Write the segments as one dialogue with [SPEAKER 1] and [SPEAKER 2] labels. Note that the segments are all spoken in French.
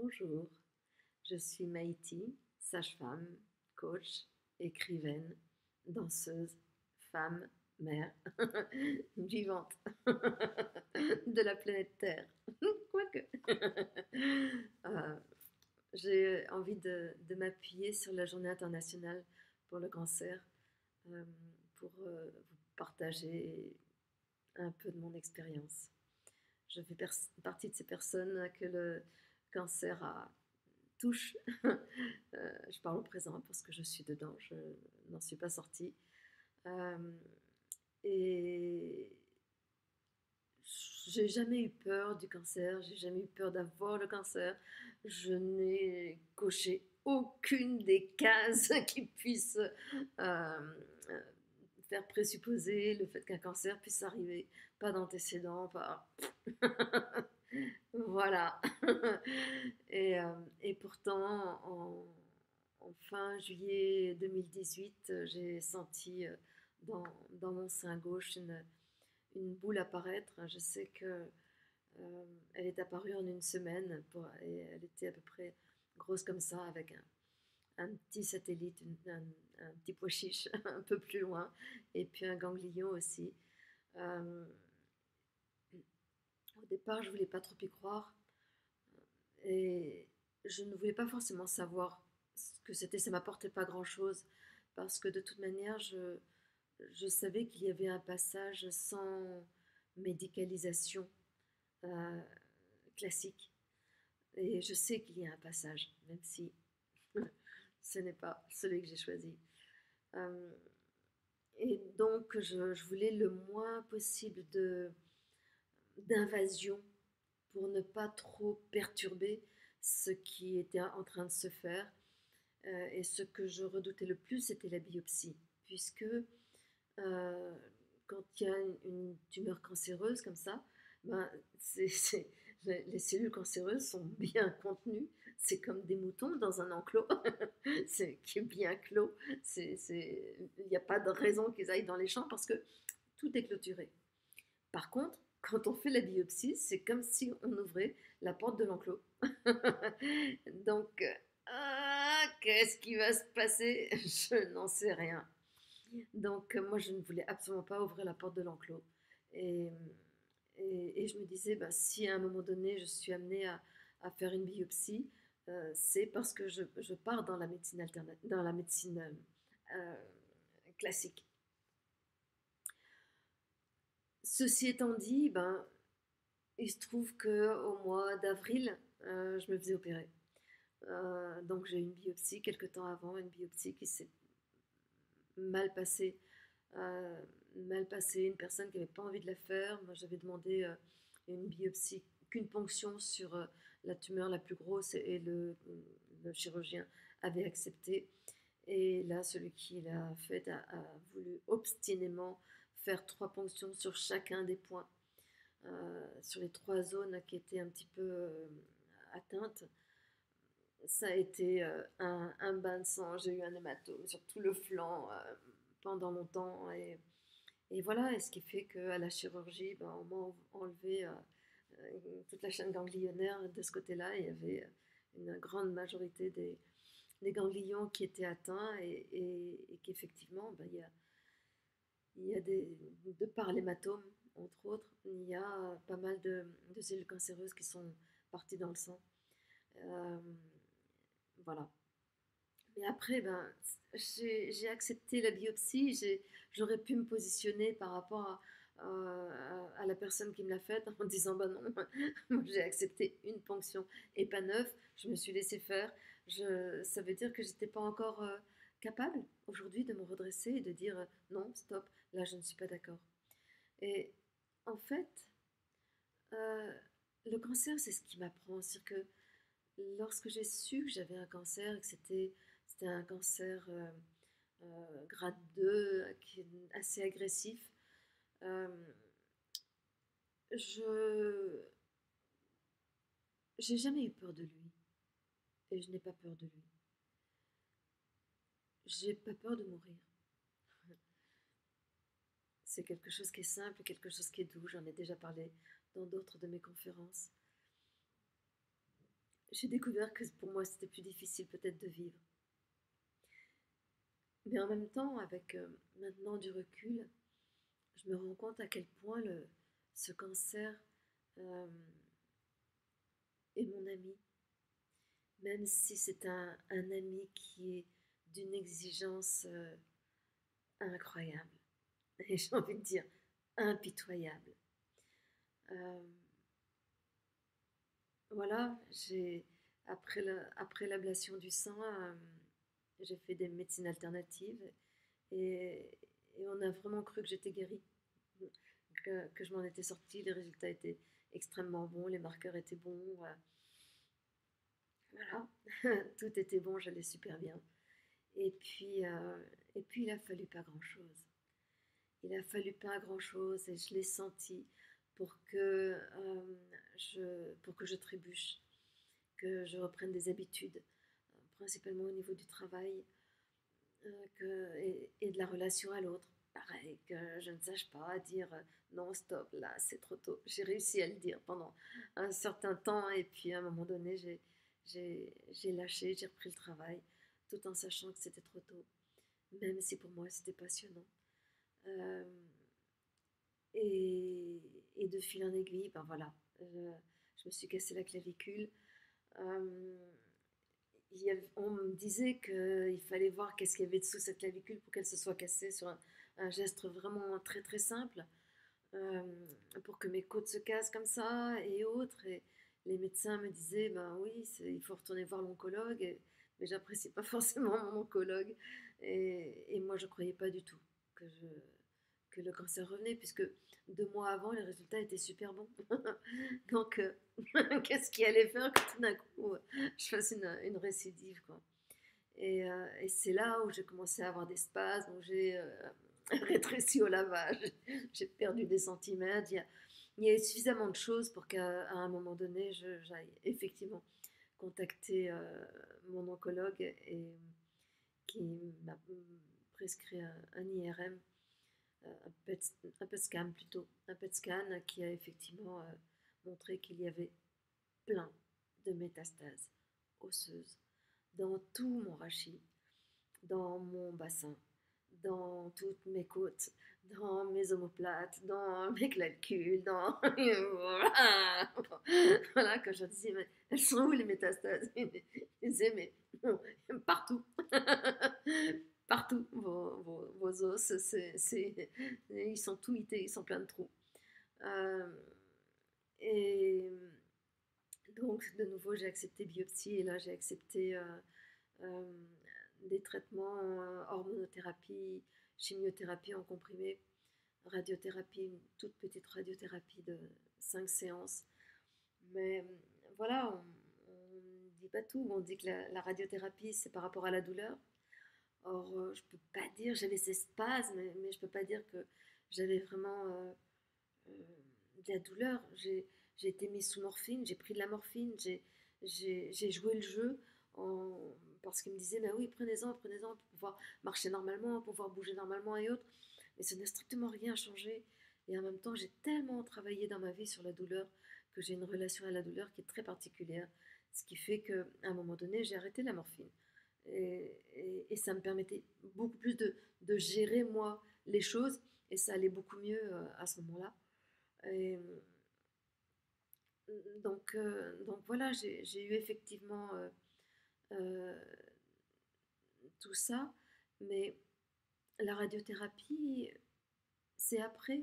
[SPEAKER 1] Bonjour, je suis Maïti, sage-femme, coach, écrivaine, danseuse, femme, mère, vivante de la planète Terre. Quoique. Euh, j'ai envie de m'appuyer sur la journée internationale pour le cancer euh, pour vous partager un peu de mon expérience. Je fais partie de ces personnes que le cancer touche. Je parle au présent parce que je suis dedans, je n'en suis pas sortie. Euh, et j'ai jamais eu peur du cancer, j'ai jamais eu peur d'avoir le cancer. Je n'ai coché aucune des cases qui puissent euh, faire présupposer le fait qu'un cancer puisse arriver. Pas d'antécédents, pas. Voilà. Et, euh, et pourtant, en fin juillet 2018, j'ai senti dans mon sein gauche une boule apparaître. Je sais que elle est apparue en une semaine et elle était à peu près grosse comme ça, avec un petit satellite, un petit pois chiche un peu plus loin, et puis un ganglion aussi. Euh, Au départ, je voulais pas trop y croire. Et je ne voulais pas forcément savoir ce que c'était, ça m'apportait pas grand-chose, parce que de toute manière, je savais qu'il y avait un passage sans médicalisation euh, classique. Et je sais qu'il y a un passage, même si ce n'est pas celui que j'ai choisi. Euh, et donc, je voulais le moins possible d'invasion pour ne pas trop perturber ce qui était en train de se faire. Et ce que je redoutais le plus, c'était la biopsie, puisque quand il y a une tumeur cancéreuse comme ça, ben, les cellules cancéreuses sont bien contenues. C'est comme des moutons dans un enclos qui est bien clos. Il n'y a pas de raison qu'ils aillent dans les champs parce que tout est clôturé. Par contre, quand on fait la biopsie, c'est comme si on ouvrait la porte de l'enclos. Donc, qu'est-ce qui va se passer? Je n'en sais rien. Donc, moi, je ne voulais absolument pas ouvrir la porte de l'enclos. Et, et je me disais, bah, si à un moment donné, je suis amenée à faire une biopsie, c'est parce que je pars dans la médecine, dans la médecine classique. Ceci étant dit, ben, il se trouve qu'au mois d'avril, je me faisais opérer. Donc j'ai eu une biopsie quelques temps avant, une biopsie qui s'est mal passée. Euh, Mal passée, une personne qui n'avait pas envie de la faire. Moi j'avais demandé une biopsie, qu'une ponction sur la tumeur la plus grosse, et le chirurgien avait accepté. Et là, celui qui l'a fait a voulu obstinément faire 3 ponctions sur chacun des points, sur les 3 zones qui étaient un petit peu atteintes. Ça a été un bain de sang. J'ai eu un hématome sur tout le flanc pendant longtemps. Et voilà, et ce qui fait qu'à la chirurgie, ben, on m'a enlevé toute la chaîne ganglionnaire de ce côté-là. Il y avait une grande majorité des ganglions qui étaient atteints, et qu'effectivement, ben, il y a de par l'hématome, entre autres, il y a pas mal de cellules cancéreuses qui sont parties dans le sang. Euh, voilà. Mais après, ben, j'ai accepté la biopsie. J'aurais pu me positionner par rapport à la personne qui me l'a faite en disant, bah non, moi j'ai accepté une ponction et pas 9. Je me suis laissé faire. Ça veut dire que j'étais pas encore capable aujourd'hui de me redresser et de dire non, stop, là je ne suis pas d'accord. Et en fait, euh, le cancer, c'est ce qui m'apprend. C'est que lorsque j'ai su que j'avais un cancer et que c'était un cancer grade 2 qui est assez agressif, euh, je j'ai jamais eu peur de lui, et je n'ai pas peur de lui. J'ai pas peur de mourir. C'est quelque chose qui est simple, quelque chose qui est doux. J'en ai déjà parlé dans d'autres de mes conférences. j'ai découvert que pour moi c'était plus difficile peut-être de vivre. Mais en même temps, avec maintenant du recul, je me rends compte à quel point ce cancer euh, est mon ami, même si c'est un ami qui est d'une exigence incroyable, et j'ai envie de dire impitoyable. Euh, voilà, après l'ablation du sang, j'ai fait des médecines alternatives et, et on a vraiment cru que j'étais guérie, que je m'en étais sortie, les résultats étaient extrêmement bons, les marqueurs étaient bons, voilà, tout était bon, j'allais super bien. Et puis, euh, et puis il a fallu pas grand-chose. Il a fallu pas grand-chose et je l'ai senti pour pour que je trébuche, que je reprenne des habitudes, principalement au niveau du travail et de la relation à l'autre. Pareil, que je ne sache pas dire non, stop, là, c'est trop tôt. J'ai réussi à le dire pendant un certain temps et puis à un moment donné, j'ai lâché, j'ai repris le travail, tout en sachant que c'était trop tôt, même si pour moi c'était passionnant. Euh, et, et de fil en aiguille, ben voilà, je me suis cassé la clavicule. Euh, on me disait qu'il fallait voir qu'est-ce qu'il y avait dessous cette clavicule pour qu'elle se soit cassée sur un geste vraiment très très simple, euh, pour que mes côtes se cassent comme ça et autres. Et les médecins me disaient, ben oui, il faut retourner voir l'oncologue, mais j'apprécie pas forcément mon oncologue. Et moi, je croyais pas du tout que, que le cancer revenait, puisque 2 mois avant, les résultats étaient super bons. Donc, qu'est-ce qui allait faire que tout d'un coup, je fasse une récidive, quoi. Et c'est là où j'ai commencé à avoir des spasmes, où j'ai rétréci au lavage, j'ai perdu des centimètres. Il y a eu suffisamment de choses pour qu'à un moment donné, j'aille effectivement contacter mon oncologue et qui m'a prescrit un IRM, un PET scan plutôt, un PET scan qui a effectivement montré qu'il y avait plein de métastases osseuses dans tout mon rachis, dans mon bassin, dans toutes mes côtes, dans mes omoplates, dans mes clavicules, dans... voilà, quand je disais, mais elles sont où les métastases? Ils disaient, mais partout. Partout, vos os, ils sont tout hités, ils sont pleins de trous. Euh, et donc, de nouveau, j'ai accepté biopsie et là, j'ai accepté euh, des traitements, hormonothérapie, chimiothérapie en comprimé, radiothérapie, une toute petite radiothérapie de 5 séances. Mais voilà, on ne dit pas tout. On dit que la radiothérapie, c'est par rapport à la douleur. Or, je peux pas dire, j'avais ces spasmes, mais je peux pas dire que j'avais vraiment euh, de la douleur. J'ai été mise sous morphine, j'ai pris de la morphine, j'ai joué le jeu en, parce qu'ils me disaient, bah oui, prenez-en pour pouvoir marcher normalement, pour pouvoir bouger normalement et autres. Mais ça n'a strictement rien changé. Et en même temps, j'ai tellement travaillé dans ma vie sur la douleur que j'ai une relation à la douleur qui est très particulière. Ce qui fait qu'à un moment donné, j'ai arrêté la morphine. Et ça me permettait beaucoup plus de gérer, moi, les choses. Et ça allait beaucoup mieux à ce moment-là. Et donc voilà, j'ai eu effectivement euh, tout ça. Mais la radiothérapie, c'est après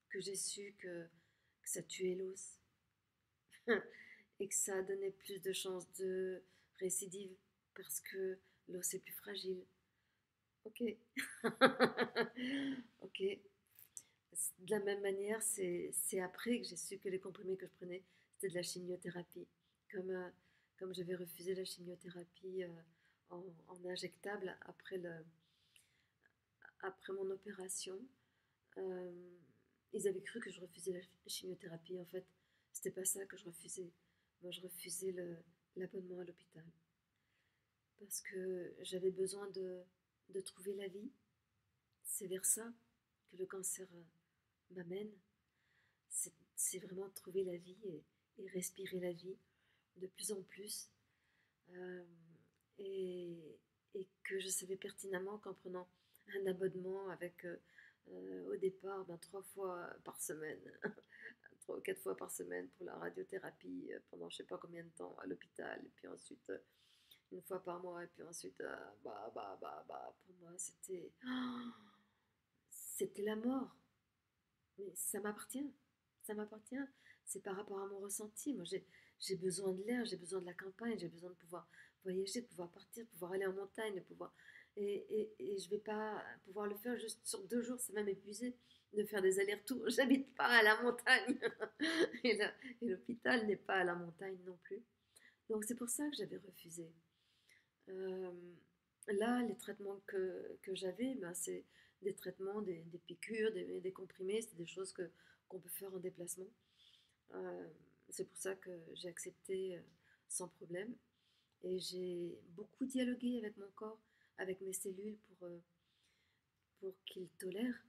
[SPEAKER 1] que j'ai su que ça tuait l'os et que ça donnait plus de chances de récidive parce que l'os est plus fragile. Ok. Ok. De la même manière, c'est après que j'ai su que les comprimés que je prenais, c'était de la chimiothérapie. Comme, euh, comme j'avais refusé la chimiothérapie en injectable après mon opération, euh, ils avaient cru que je refusais la chimiothérapie. En fait, c'était pas ça que je refusais. Moi, je refusais l'abonnement à l'hôpital parce que j'avais besoin de trouver la vie. C'est vers ça que le cancer m'amène. C'est vraiment trouver la vie et respirer la vie. de plus en plus, euh, et, et que je savais pertinemment qu'en prenant un abonnement avec au départ 3 fois par semaine, 3 ou 4 fois par semaine pour la radiothérapie pendant je sais pas combien de temps à l'hôpital, et puis ensuite 1 fois par mois, et puis ensuite pour moi c'était la mort. Mais ça m'appartient, ça m'appartient. C'est par rapport à mon ressenti. Moi, j'ai besoin de l'air, j'ai besoin de la campagne, j'ai besoin de pouvoir voyager, de pouvoir partir, de pouvoir aller en montagne, de pouvoir. Et je ne vais pas pouvoir le faire juste sur 2 jours, ça va m'épuiser de faire des allers-retours. J'habite pas à la montagne. Et, et l'hôpital n'est pas à la montagne non plus. Donc c'est pour ça que j'avais refusé. Euh, Là, les traitements que j'avais, ben, c'est des traitements, des piqûres, des comprimés, c'est des choses qu'on peut faire en déplacement. Euh, c'est pour ça que j'ai accepté sans problème. Et j'ai beaucoup dialogué avec mon corps, avec mes cellules pour qu'ils tolèrent,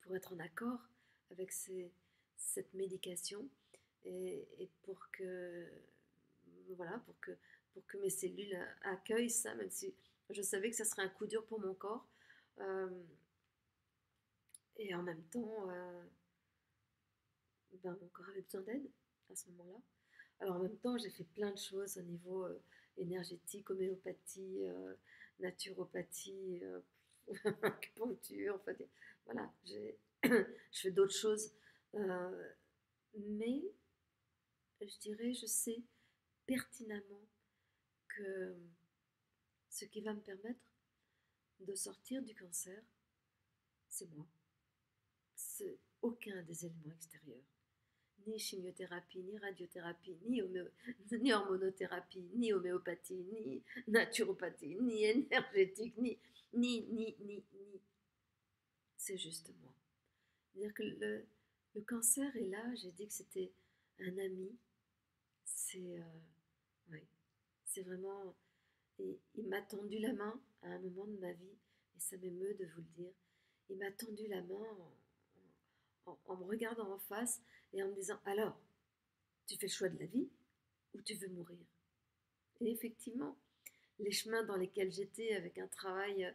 [SPEAKER 1] pour être en accord avec cette médication et pour que, voilà, pour que mes cellules accueillent ça, même si je savais que ça serait un coup dur pour mon corps. Euh, et en même temps, ben, mon corps avait besoin d'aide à ce moment-là. Alors en même temps, j'ai fait plein de choses au niveau énergétique, homéopathie, naturopathie, acupuncture, enfin, voilà, je fais d'autres choses. Euh, mais je dirais, je sais pertinemment que ce qui va me permettre de sortir du cancer, c'est moi. C'est aucun des éléments extérieurs. Ni chimiothérapie, ni radiothérapie, ni hormonothérapie, ni homéopathie, ni naturopathie, ni énergétique, ni. C'est juste moi. C'est-à-dire que le cancer est là, j'ai dit que c'était un ami. C'est ouais, c'est vraiment. Et il m'a tendu la main à un moment de ma vie, et ça m'émeut de vous le dire. Il m'a tendu la main en me regardant en face et en me disant alors, tu fais le choix de la vie ou tu veux mourir. Et effectivement, les chemins dans lesquels j'étais avec un travail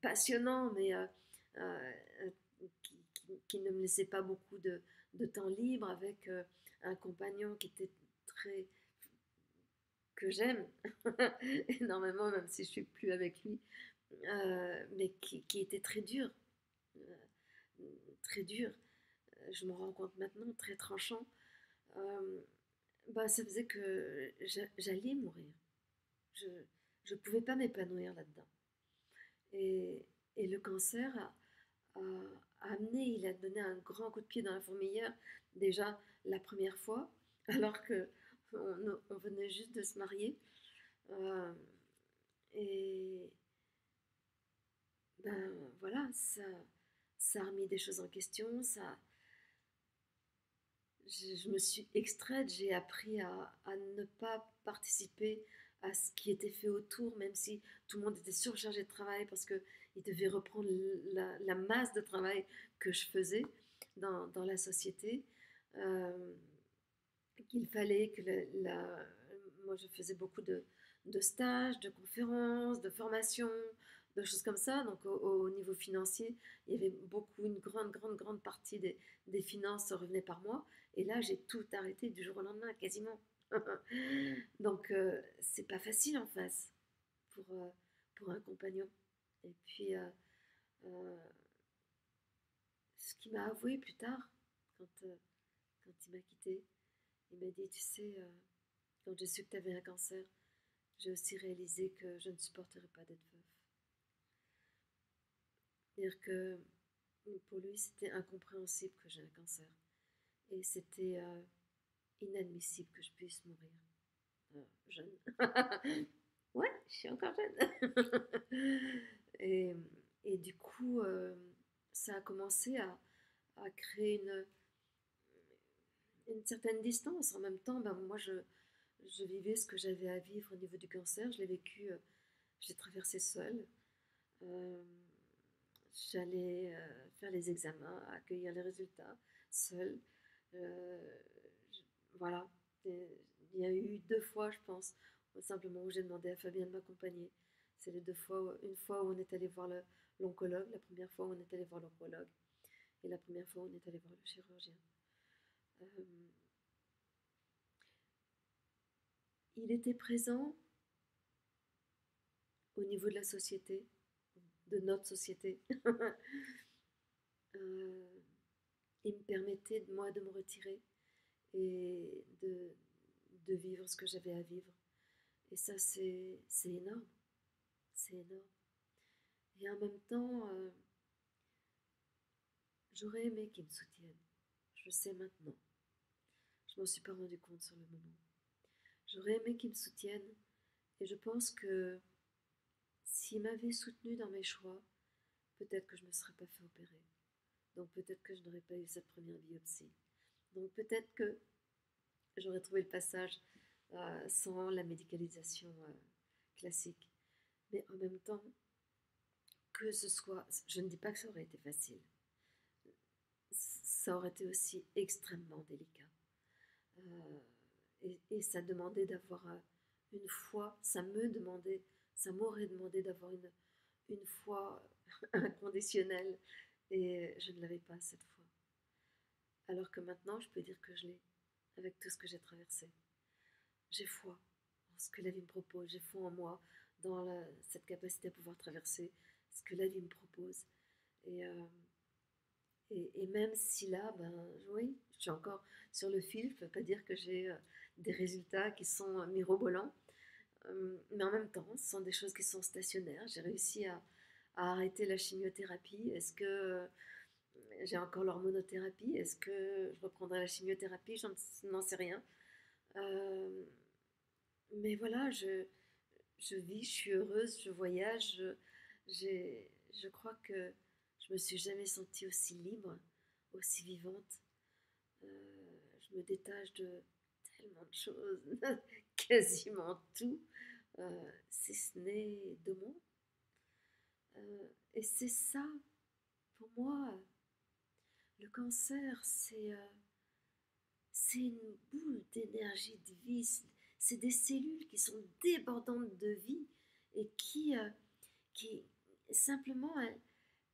[SPEAKER 1] passionnant, mais euh, qui ne me laissait pas beaucoup de temps libre, avec un compagnon qui était très que j'aime énormément, même si je suis plus avec lui, mais qui était très dur, euh, très dur. Je me rends compte maintenant, très tranchant. Euh, Bah, ça faisait que j'allais mourir. Je ne pouvais pas m'épanouir là-dedans. Et, et le cancer a amené, il a donné un grand coup de pied dans la fourmilière, déjà la première fois, alors que on venait juste de se marier. Euh, et ben voilà, ça a remis des choses en question. Je me suis extraite, j'ai appris à ne pas participer à ce qui était fait autour, même si tout le monde était surchargé de travail parce qu'il devait reprendre la masse de travail que je faisais dans la société. Euh, Qu'il fallait que moi je faisais beaucoup de stages, de conférences, de formations, de choses comme ça. Donc au niveau financier, il y avait beaucoup, une grande partie des finances revenaient par mois. Et là, j'ai tout arrêté du jour au lendemain, quasiment. Donc c'est pas facile en face pour un compagnon. Et puis euh, ce qu'il m'a avoué plus tard, quand il m'a quitté, il m'a dit, tu sais, quand j'ai su que tu avais un cancer, j'ai aussi réalisé que je ne supporterais pas d'être veuve. C'est-à-dire que pour lui, c'était incompréhensible que j'ai un cancer. Et c'était inadmissible que je puisse mourir jeune. Ouais, je suis encore jeune. et, et du coup, ça a commencé à créer une certaine distance. En même temps, ben, moi, je vivais ce que j'avais à vivre au niveau du cancer. Je l'ai vécu, je l'ai traversé seule. Euh, J'allais faire les examens, accueillir les résultats seule. Euh, voilà. Il Il y a eu 2 fois, je pense, simplement où j'ai demandé à Fabien de m'accompagner. C'est les 2 fois, une fois où on est allé voir l'oncologue, la première fois où on est allé voir l'oncologue, et la première fois où on est allé voir le chirurgien. Euh, il était présent au niveau de la société, de notre société. Euh, il me permettait, moi, de me retirer et de vivre ce que j'avais à vivre. Et ça, c'est énorme. C'est énorme. Et en même temps, j'aurais aimé qu'ils me soutiennent. Je le sais maintenant. Je m'en suis pas rendu compte sur le moment. J'aurais aimé qu'ils me soutiennent. Et je pense que s'ils m'avaient soutenu dans mes choix, peut-être que je ne me serais pas fait opérer. Donc peut-être que je n'aurais pas eu cette première biopsie. Donc peut-être que j'aurais trouvé le passage sans la médicalisation classique. Mais en même temps, que ce soit, je ne dis pas que ça aurait été facile, ça aurait été aussi extrêmement délicat. Et ça demandait d'avoir une foi, ça m'aurait demandé d'avoir une foi inconditionnelle, et je ne l'avais pas cette fois. Alors que maintenant, je peux dire que je l'ai, avec tout ce que j'ai traversé. J'ai foi en ce que la vie me propose, j'ai foi en moi, dans cette capacité à pouvoir traverser ce que la vie me propose. Et, euh, et même si là, ben oui, je suis encore sur le fil, je ne peux pas dire que j'ai des résultats qui sont mirobolants, mais en même temps, ce sont des choses qui sont stationnaires. J'ai réussi à arrêter la chimiothérapie. Est-ce que j'ai encore l'hormonothérapie? Est-ce que je reprendrai la chimiothérapie? Je n'en sais rien. Euh, mais voilà, je vis, je suis heureuse, je voyage. Je crois que je me suis jamais sentie aussi libre, aussi vivante. Je me détache de tellement de choses, quasiment tout, si ce n'est de moi. Et c'est ça, pour moi, le cancer, c'est une boule d'énergie de vie. C'est des cellules qui sont débordantes de vie et qui simplement,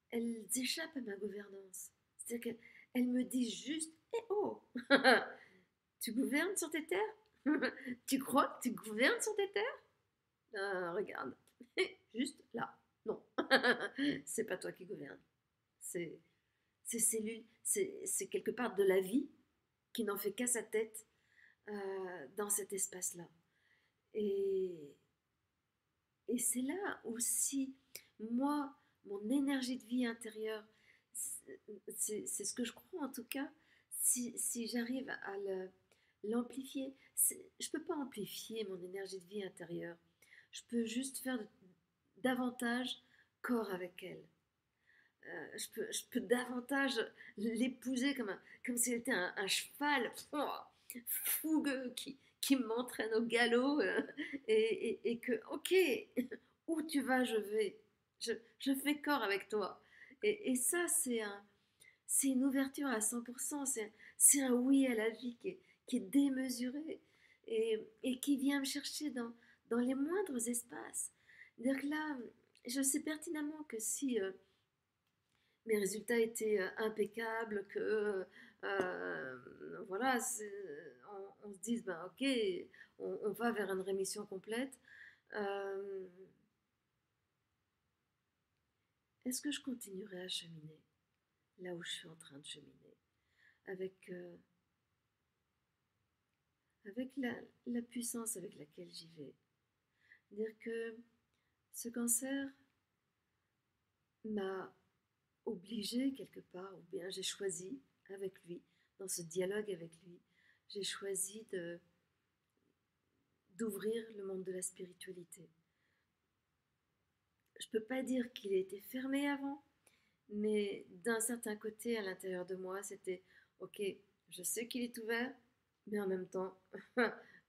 [SPEAKER 1] elles échappent à ma gouvernance. C'est-à-dire qu'elles me disent juste: Eh oh, tu gouvernes sur tes terres? Tu crois que tu gouvernes sur tes terres? Regarde, juste là. Non, c'est pas toi qui gouvernes. C'est ces cellules, c'est quelque part de la vie qui n'en fait qu'à sa tête dans cet espace-là. Et, et c'est là aussi, moi, mon énergie de vie intérieure, c'est ce que je crois en tout cas, si j'arrive à l'amplifier, je ne peux pas amplifier mon énergie de vie intérieure, je peux juste faire davantage corps avec elle. Je peux davantage l'épouser comme s'il était un cheval fougueux qui m'entraîne au galop et que, ok, où tu vas, je vais. Je fais corps avec toi. Et ça, c'est une ouverture à 100%. C'est un oui à la vie qui est démesuré et qui vient me chercher dans les moindres espaces. C'est-à-dire que là, je sais pertinemment que si mes résultats étaient impeccables, que voilà, on se dise, ben ok, on va vers une rémission complète. Euh, Est-ce que je continuerai à cheminer là où je suis en train de cheminer avec, avec la puissance avec laquelle j'y vais? Dire que ce cancer m'a obligée quelque part, ou bien j'ai choisi avec lui, dans ce dialogue avec lui, j'ai choisi d'ouvrir le monde de la spiritualité. Je ne peux pas dire qu'il était fermé avant, mais d'un certain côté, à l'intérieur de moi, c'était ok, je sais qu'il est ouvert, mais en même temps,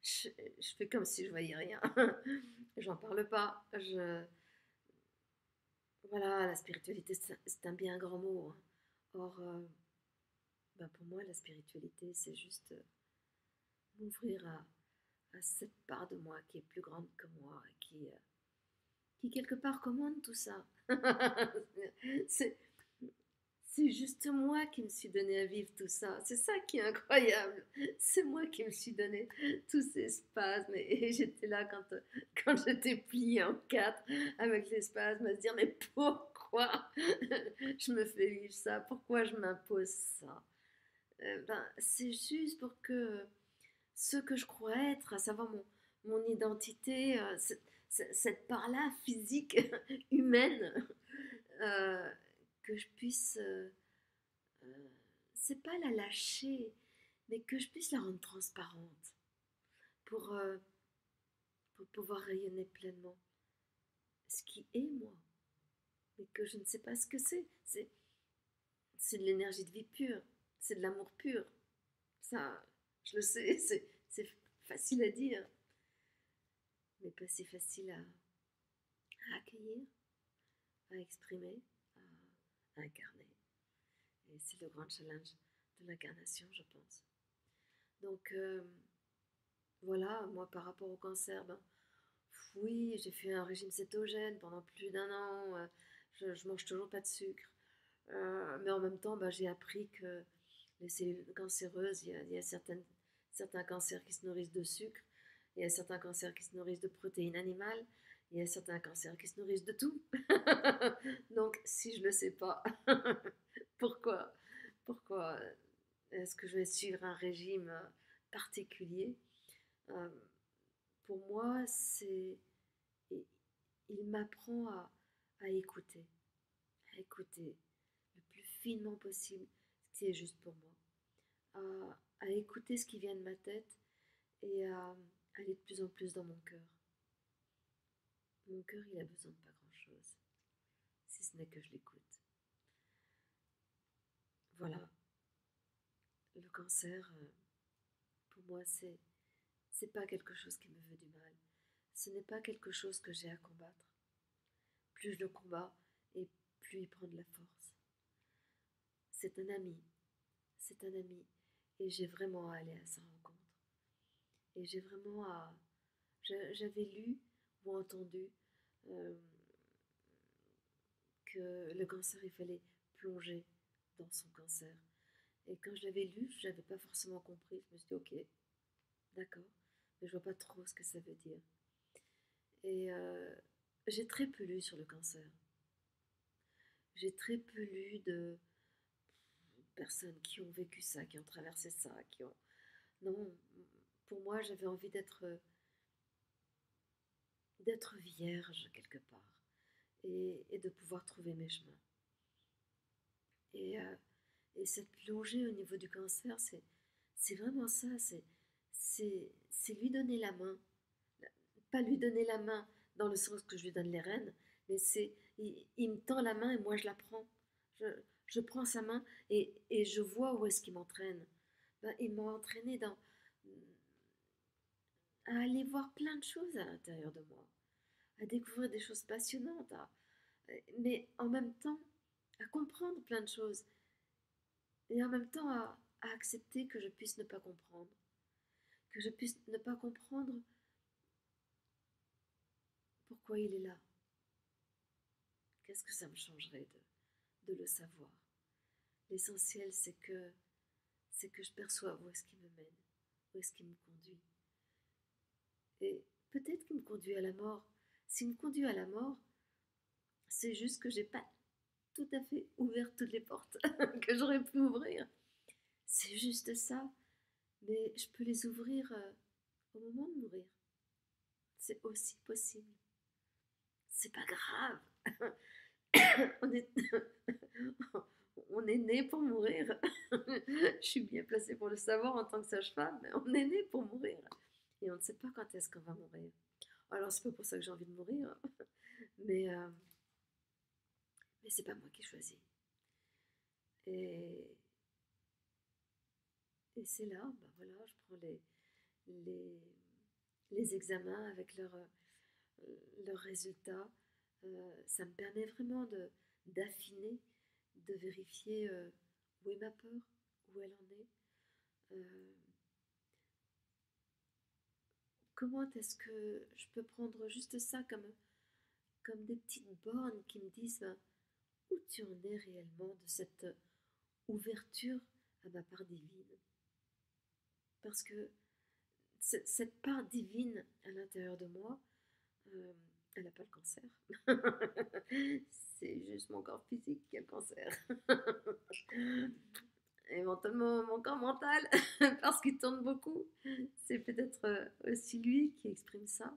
[SPEAKER 1] je fais comme si je voyais rien. J'en parle pas. Voilà, la spiritualité, c'est un bien grand mot, hein. Or, ben pour moi, la spiritualité, c'est juste m'ouvrir à cette part de moi qui est plus grande que moi, qui quelque part commande tout ça. c'est, c'est juste moi qui me suis donné à vivre tout ça. C'est ça qui est incroyable. C'est moi qui me suis donné tous ces spasmes. Et j'étais là quand j'étais pliée en quatre avec les spasmes à se dire mais pourquoi je me fais vivre ça? Pourquoi je m'impose ça? Ben, c'est juste pour que ce que je crois être, à savoir mon identité, cette part-là physique, humaine, euh, que je puisse, euh, c'est pas la lâcher, mais que je puisse la rendre transparente pour, euh, pour pouvoir rayonner pleinement ce qui est moi, mais que je ne sais pas ce que c'est. C'est de l'énergie de vie pure, c'est de l'amour pur. Ça, je le sais, c'est facile à dire, mais pas si facile à accueillir, à exprimer, à incarner. Et c'est le grand challenge de l'incarnation, je pense. Donc voilà, moi par rapport au cancer, ben, oui, j'ai fait un régime cétogène pendant plus d'un an. Je mange toujours pas de sucre. Mais en même temps, ben, j'ai appris que les cellules cancéreuses, il y a certains cancers qui se nourrissent de sucre, il y a certains cancers qui se nourrissent de protéines animales, il y a certains cancers qui se nourrissent de tout. Donc, si je ne le sais pas, pourquoi, pourquoi est-ce que je vais suivre un régime particulier? Euh, pour moi, il m'apprend à écouter le plus finement possible ce qui est juste pour moi, à écouter ce qui vient de ma tête et à aller de plus en plus dans mon cœur. Mon cœur, il a besoin de pas grand-chose, si ce n'est que je l'écoute. Voilà, le cancer, pour moi, c'est pas quelque chose qui me veut du mal. Ce n'est pas quelque chose que j'ai à combattre. Plus je le combats, et plus il prend de la force. C'est un ami, c'est un ami, et j'ai vraiment à aller à sa rencontre. Et j'ai vraiment à... J'avais lu ou entendu euh, que le cancer, il fallait plonger dans son cancer. Et quand je l'avais lu, je n'avais pas forcément compris. Je me suis dit, ok, d'accord, mais je vois pas trop ce que ça veut dire. Et j'ai très peu lu sur le cancer. J'ai très peu lu de personnes qui ont vécu ça, qui ont traversé ça, qui ont... Non, pour moi, j'avais envie d'être vierge quelque part et de pouvoir trouver mes chemins. Et, euh, et cette plongée au niveau du cancer, c'est vraiment ça, c'est lui donner la main. Pas lui donner la main dans le sens que je lui donne les rênes, mais il me tend la main et moi je la prends. Je, je prends sa main et je vois où est-ce qu'il m'entraîne. Ben, il m'a entraîné à aller voir plein de choses à l'intérieur de moi, à découvrir des choses passionnantes, mais en même temps à comprendre plein de choses et en même temps à accepter que je puisse ne pas comprendre, que je puisse ne pas comprendre pourquoi il est là. Qu'est-ce que ça me changerait de le savoir? L'essentiel, c'est que je perçois où est-ce qu'il me mène, où est-ce qu'il me conduit. Et peut-être qu'il me conduit à la mort. S'il me conduit à la mort, c'est juste que j'ai pas tout à fait ouvert toutes les portes que j'aurais pu ouvrir. C'est juste ça. Mais je peux les ouvrir au moment de mourir. C'est aussi possible. C'est pas grave. on est, on est né pour mourir. Je suis bien placée pour le savoir en tant que sage-femme, mais on est né pour mourir. Et on ne sait pas quand est-ce qu'on va mourir. Alors, c'est pas pour ça que j'ai envie de mourir, mais, euh, mais c'est pas moi qui choisis. Et, et c'est là, ben voilà, je prends les, les examens avec leurs résultats. Ça me permet vraiment d'affiner, de vérifier où est ma peur, où elle en est. Euh, comment est-ce que je peux prendre juste ça comme des petites bornes qui me disent ben, où tu en es réellement de cette ouverture à ma part divine. Parce que cette part divine à l'intérieur de moi, euh, elle n'a pas le cancer. C'est juste mon corps physique qui a le cancer. Éventuellement mon corps mental, parce qu'il tourne beaucoup. C'est peut-être aussi lui qui exprime ça,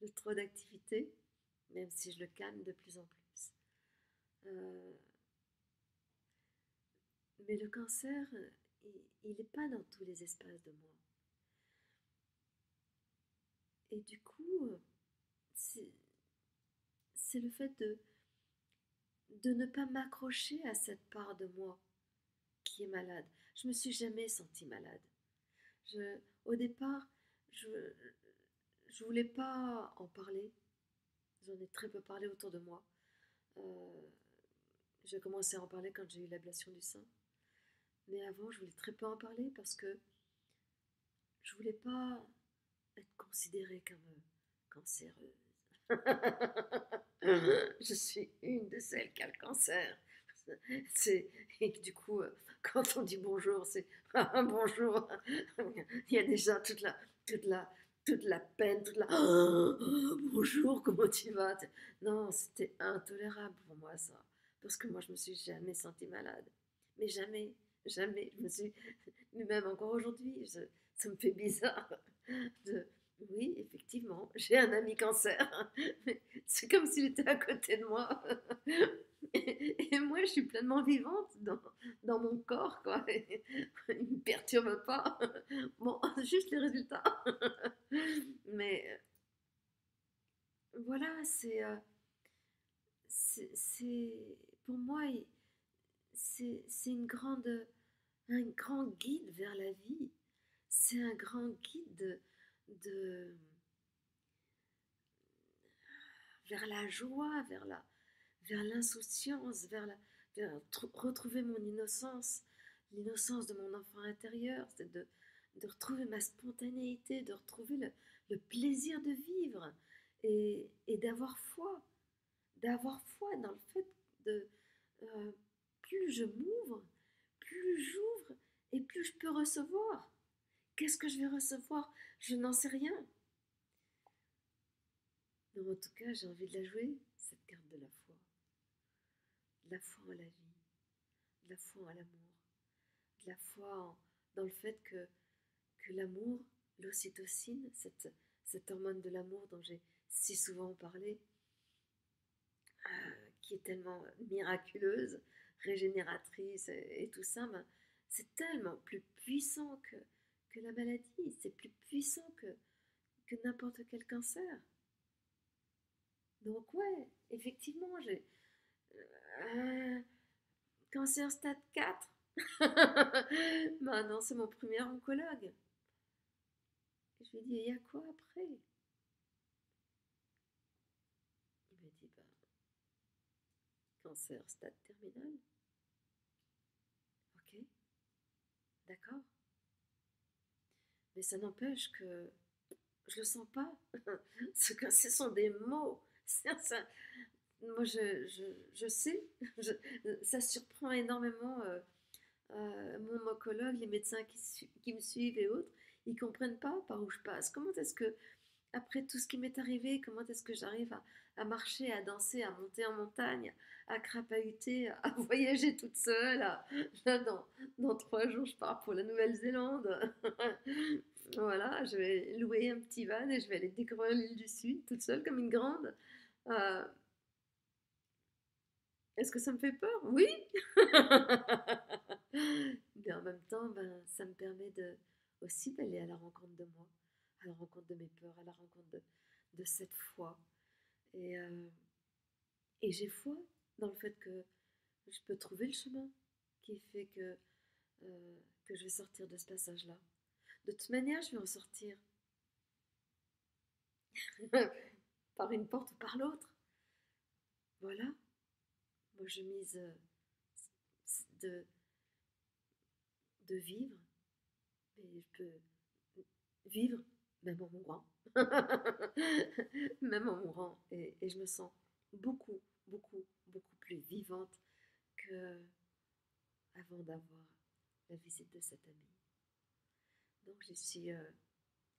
[SPEAKER 1] le trop d'activité, même si je le calme de plus en plus. Euh, mais le cancer, il n'est pas dans tous les espaces de moi. Et du coup, c'est le fait de ne pas m'accrocher à cette part de moi qui est malade. Je me suis jamais sentie malade. Au départ, je je voulais pas en parler. J'en ai très peu parlé autour de moi. Euh, j'ai commencé à en parler quand j'ai eu l'ablation du sein. Mais avant, je voulais très peu en parler parce que je voulais pas être considérée comme cancéreuse. Je suis une de celles qui a le cancer. Et du coup, quand on dit bonjour, c'est bonjour. Il y a déjà toute la, toute la peine, bonjour, comment tu vas? Non, c'était intolérable pour moi ça. Parce que moi, je me suis jamais sentie malade. Mais jamais, jamais. Mais même encore aujourd'hui, ça me fait bizarre de, oui, effectivement, j'ai un ami cancer. C'est comme s'il était à côté de moi. Et moi, je suis pleinement vivante dans mon corps, quoi. Il ne me perturbe pas. Bon, juste les résultats. Mais voilà, pour moi, c'est un grand guide vers la vie. C'est un grand guide de, vers la joie, vers l'insouciance, retrouver mon innocence, l'innocence de mon enfant intérieur, c'est de retrouver ma spontanéité, de retrouver le plaisir de vivre et d'avoir foi dans le fait de euh, plus je m'ouvre, plus j'ouvre et plus je peux recevoir. Qu'est-ce que je vais recevoir? Je n'en sais rien. Mais en tout cas, j'ai envie de la jouer, cette carte de la foi. De la foi en la vie, de la foi en l'amour, de la foi dans le fait que l'amour, l'ocytocine, cette hormone de l'amour dont j'ai si souvent parlé, qui est tellement miraculeuse, régénératrice et tout ça, ben, c'est tellement plus puissant que la maladie, c'est plus puissant que n'importe quel cancer. Donc ouais, effectivement, j'ai un cancer stade 4. Ben non, c'est mon premier oncologue. Et je lui ai dit, il y a quoi après? Il m'a dit, bah, cancer stade terminal. Ok, d'accord. Mais ça n'empêche que je le sens pas. Ce sont des mots. Moi, je sais. Ça surprend énormément mon oncologue, les médecins qui me suivent et autres. Ils comprennent pas par où je passe. Comment est-ce que après tout ce qui m'est arrivé, comment est-ce que j'arrive à marcher, à danser, à monter en montagne, à crapahuter, à voyager toute seule. Là, dans 3 jours, je pars pour la Nouvelle-Zélande. Voilà, je vais louer un petit van et je vais aller découvrir l'île du Sud toute seule comme une grande. Euh, Est-ce que ça me fait peur? Oui. Mais en même temps, ben, ça me permet aussi d'aller à la rencontre de moi, à la rencontre de mes peurs, à la rencontre de cette foi. Et, euh, et j'ai foi dans le fait que je peux trouver le chemin qui fait que je vais sortir de ce passage-là. De toute manière, je vais en sortir par une porte ou par l'autre. Voilà. Moi, je mise de, de vivre, mais je peux vivre même en mourant. Même en mourant. Et je me sens beaucoup, beaucoup, beaucoup plus vivante que avant d'avoir la visite de cet ami. Donc je suis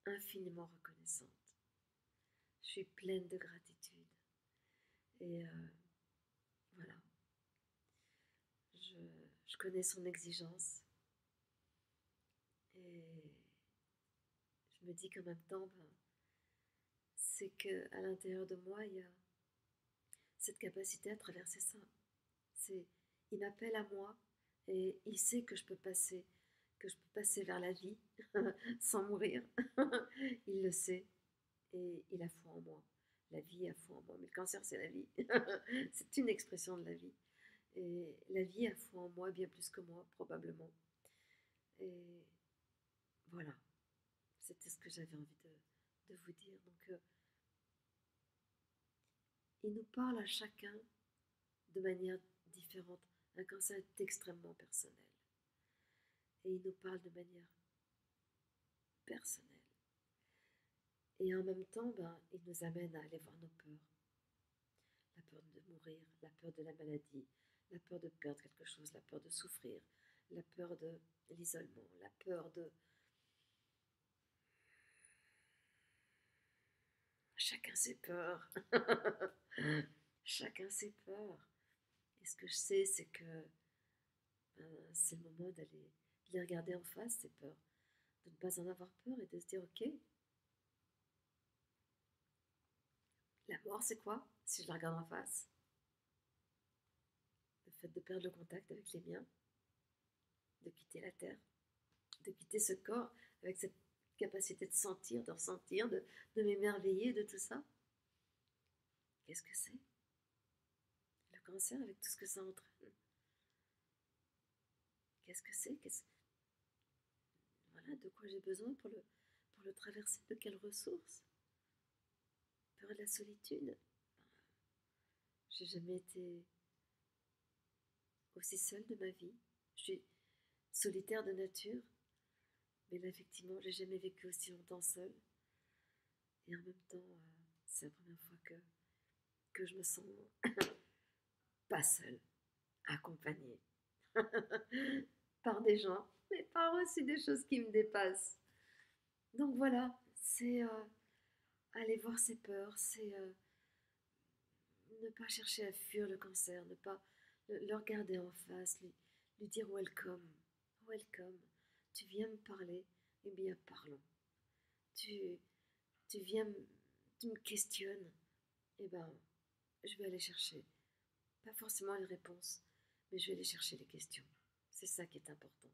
[SPEAKER 1] infiniment reconnaissante. Je suis pleine de gratitude. Et voilà, je, je connais son exigence. Et je me dis qu'en même temps, ben, c'est qu'à l'intérieur de moi, il y a cette capacité à traverser ça. C'est, il m'appelle à moi et il sait que je peux passer vers la vie sans mourir. Il le sait et il a foi en moi. La vie a foi en moi, mais le cancer, c'est la vie. C'est une expression de la vie. Et la vie a foi en moi bien plus que moi, probablement. Et voilà, c'était ce que j'avais envie de vous dire. Donc, il nous parle à chacun de manière différente. Un cancer est extrêmement personnel. Et il nous parle de manière personnelle. Et en même temps, ben, il nous amène à aller voir nos peurs. La peur de mourir, la peur de la maladie, la peur de perdre quelque chose, la peur de souffrir, la peur de l'isolement, la peur de... Chacun ses peurs. Chacun ses peurs. Et ce que je sais, c'est que c'est le moment d'aller les regarder en face, ces peurs. De ne pas en avoir peur et de se dire, ok, la mort, c'est quoi si je la regarde en face? Le fait de perdre le contact avec les miens, de quitter la terre, de quitter ce corps avec cette capacité de sentir, de ressentir, de m'émerveiller de tout ça. Qu'est-ce que c'est? Le cancer avec tout ce que ça entraîne. Qu'est-ce que c'est? Voilà, de quoi j'ai besoin pour le traverser? De quelles ressources? Peur de la solitude. J'ai jamais été aussi seule de ma vie. Je suis solitaire de nature, mais là, effectivement, j'ai jamais vécu aussi longtemps seule. Et en même temps, c'est la première fois que je me sens pas seule, accompagnée par des gens, mais par aussi des choses qui me dépassent. Donc voilà, c'est aller voir ses peurs, c'est ne pas chercher à fuir le cancer, ne pas le regarder en face, lui dire welcome, welcome, tu viens me parler, eh bien parlons. Tu, tu viens, tu me questionnes, eh ben je vais aller chercher, pas forcément une réponse, mais je vais aller chercher les questions. C'est ça qui est important.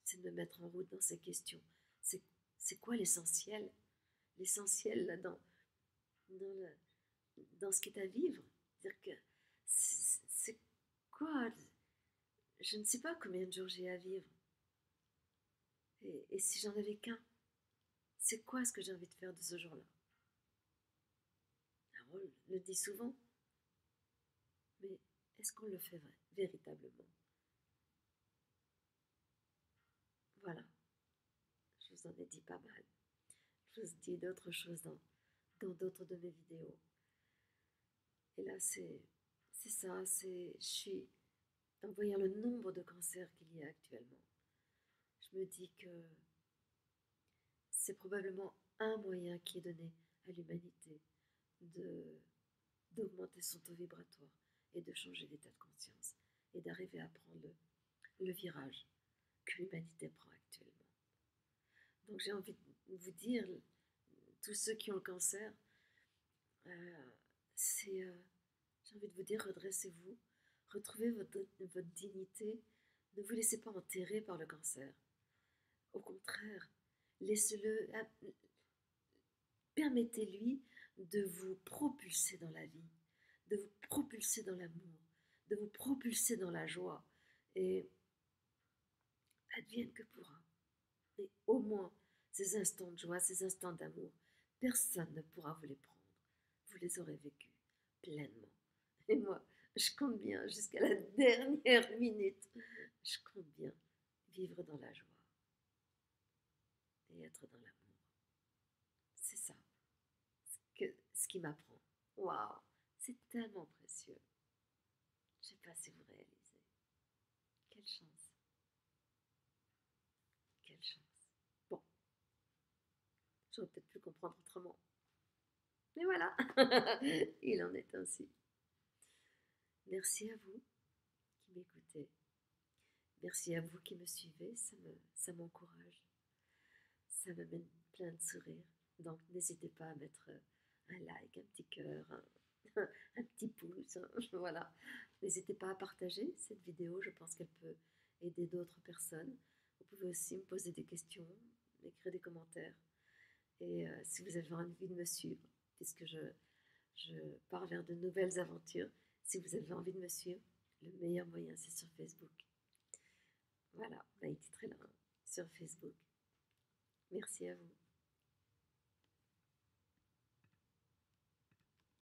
[SPEAKER 1] C'est de me mettre en route dans ces questions. C'est, c'est quoi l'essentiel? L'essentiel là dans, le, dans ce qui est à vivre. C'est-à-dire que c'est quoi? Je ne sais pas combien de jours j'ai à vivre. Et si j'en avais qu'un, c'est quoi ce que j'ai envie de faire de ce jour-là? Alors, on le dit souvent, mais est-ce qu'on le fait véritablement? Voilà, je vous en ai dit pas mal. Je vous dis d'autres choses dans d'autres de mes vidéos. Et là, c'est ça, je suis, en voyant le nombre de cancers qu'il y a actuellement, je me dis que c'est probablement un moyen qui est donné à l'humanité de d'augmenter son taux vibratoire et de changer d'état de conscience et d'arriver à prendre le virage que l'humanité prend actuellement. Donc j'ai envie de vous dire, tous ceux qui ont le cancer, euh, j'ai envie de vous dire, redressez-vous, retrouvez votre dignité, ne vous laissez pas enterrer par le cancer. Au contraire, laissez-le, permettez-lui de vous propulser dans la vie, de vous propulser dans l'amour, de vous propulser dans la joie. Et advienne que pourra. Et au moins, ces instants de joie, ces instants d'amour, personne ne pourra vous les prendre. Vous les aurez vécus pleinement. Et moi, je compte bien jusqu'à la dernière minute. Je compte bien vivre dans la joie et être dans l'amour. qui m'apprend. Waouh, c'est tellement précieux. Je ne sais pas si vous réalisez. Quelle chance, quelle chance. Bon, j'aurais peut-être pu comprendre autrement. Mais voilà, il en est ainsi. Merci à vous qui m'écoutez. Merci à vous qui me suivez, ça m'encourage, ça m'amène plein de sourires. Donc n'hésitez pas à mettre un like, un petit cœur, un petit pouce, hein, voilà. N'hésitez pas à partager cette vidéo, je pense qu'elle peut aider d'autres personnes. Vous pouvez aussi me poser des questions, m'écrire des commentaires. Et si vous avez envie de me suivre, puisque je pars vers de nouvelles aventures, si vous avez envie de me suivre, le meilleur moyen c'est sur Facebook. Voilà, Maïti Trélin sur Facebook. Merci à vous.